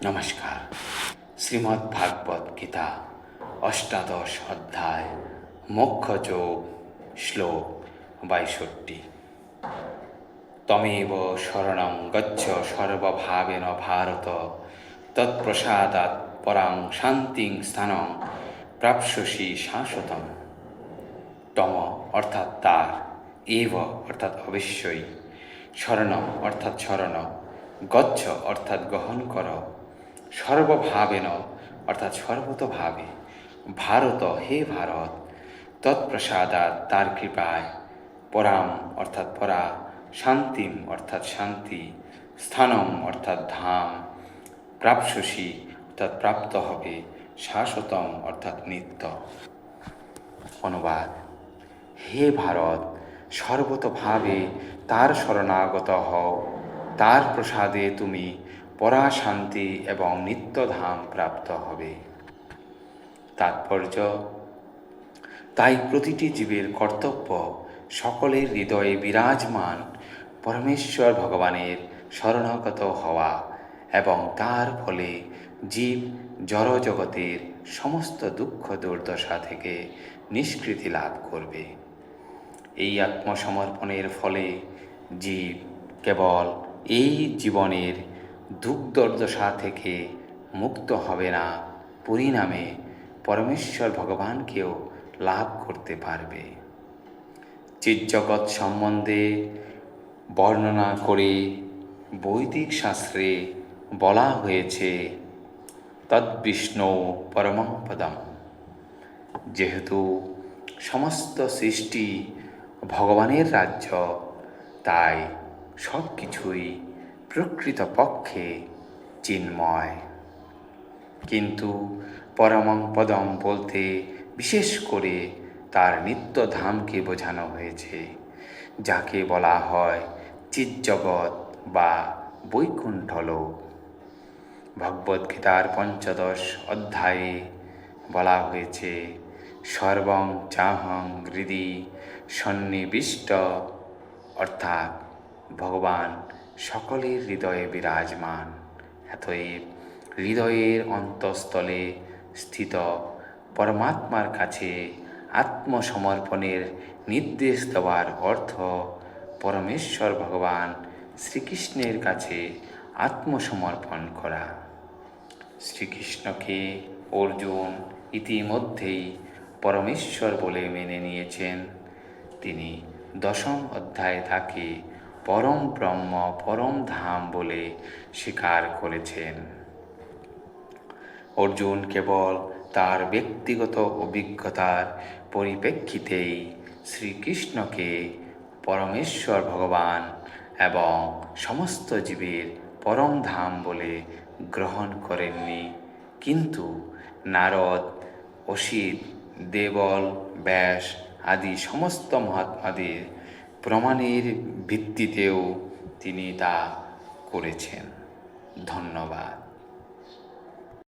নমস্কার। শ্রীমদ্ ভাগবত গীতা অষ্টাদশ অধ্যায় মোক্ষযোগ শ্লোক ৬২। তমেব শরণং গচ্ছ সর্বভাবেন ভারত, তৎপ্রসাদাৎ পরাং শান্তিং স্থানং প্রাপ্স্যসি শাশ্বতম। তম অর্থাৎ তার, এব অর্থাৎ অবশ্যই, শরণম অর্থাৎ শরণ, গচ্ছ অর্থাৎ গ্রহণ কর, সর্বভাবেন অর্থাৎ সর্বতভাবে, ভারত হে ভারত, তৎপ্রসাদাৎ তার কৃপায়, পরাম অর্থাৎ পরা, শান্তিম অর্থাৎ শান্তি, স্থানম অর্থাৎ ধাম, প্রাপ্স্যসি অর্থাৎ প্রাপ্ত হবে, শাশ্বতম অর্থাৎ নিত্য। অনুবাদ: হে ভারত, সর্বতভাবে তার শরণাগত হও, তার প্রসাদে তুমি পরাশান্তি এবং নিত্যধাম প্রাপ্ত হবে। তাৎপর্য: তাই প্রতিটি জীবের কর্তব্য সকলের হৃদয়ে বিরাজমান পরমেশ্বর ভগবানের শরণাগত হওয়া এবং তার ফলে জীব জড়জগতের সমস্ত দুঃখ দুর্দশা থেকে নিষ্কৃতি লাভ করবে। এই আত্মসমর্পণের ফলে জীব কেবল এই জীবনের দুঃখ দুর্দশা থেকে মুক্ত হবে না, পরিণামে পরমেশ্বর ভগবানকেও লাভ করতে পারবে। চিৎজগৎ সম্বন্ধে বর্ণনা করে বৈদিক শাস্ত্রে বলা হয়েছে তদ্বিষ্ণু পরমং পদম। যেহেতু সমস্ত সৃষ্টি ভগবানের রাজ্য, তাই সব কিছুই প্রকৃতপক্ষে চিন্ময়। কিন্তু পরমং পদম বলতে বিশেষ করে তার নিত্যধামকে বোঝানো হয়েছে, যাকে বলা হয় চিৎজগৎ বা বৈকুণ্ঠলোক। ভগবদ্গীতার ৫ম অধ্যায়ে বলা হয়েছে সর্বং চাহং হৃদি সন্নিবিষ্ট, অর্থাৎ ভগবান সকলের হৃদয়ে বিরাজমান। অতএব হৃদয়ের অন্তঃস্থলে স্থিত পরমাত্মার কাছে আত্মসমর্পণের নির্দেশ দেওয়ার অর্থ পরমেশ্বর ভগবান শ্রীকৃষ্ণের কাছে আত্মসমর্পণ করা। শ্রীকৃষ্ণকে অর্জুন ইতিমধ্যেই পরমেশ্বর বলে মেনে নিয়েছেন। তিনি ১০ম অধ্যায়ে তাকে পরম ব্রহ্ম, পরম ধাম বলে স্বীকার করেছেন। অর্জুন কেবল তার ব্যক্তিগত অভিজ্ঞতার পরিপ্রেক্ষিতেই শ্রীকৃষ্ণকে পরমেশ্বর ভগবান এবং সমস্ত জীবের পরম ধাম বলে গ্রহণ করেননি, কিন্তু নারদ, অসিত, দেবল, ব্যাস আদি সমস্ত মহাত্মাদের প্রমাণের ভিত্তিতেও তিনি তা করেছেন। ধন্যবাদ।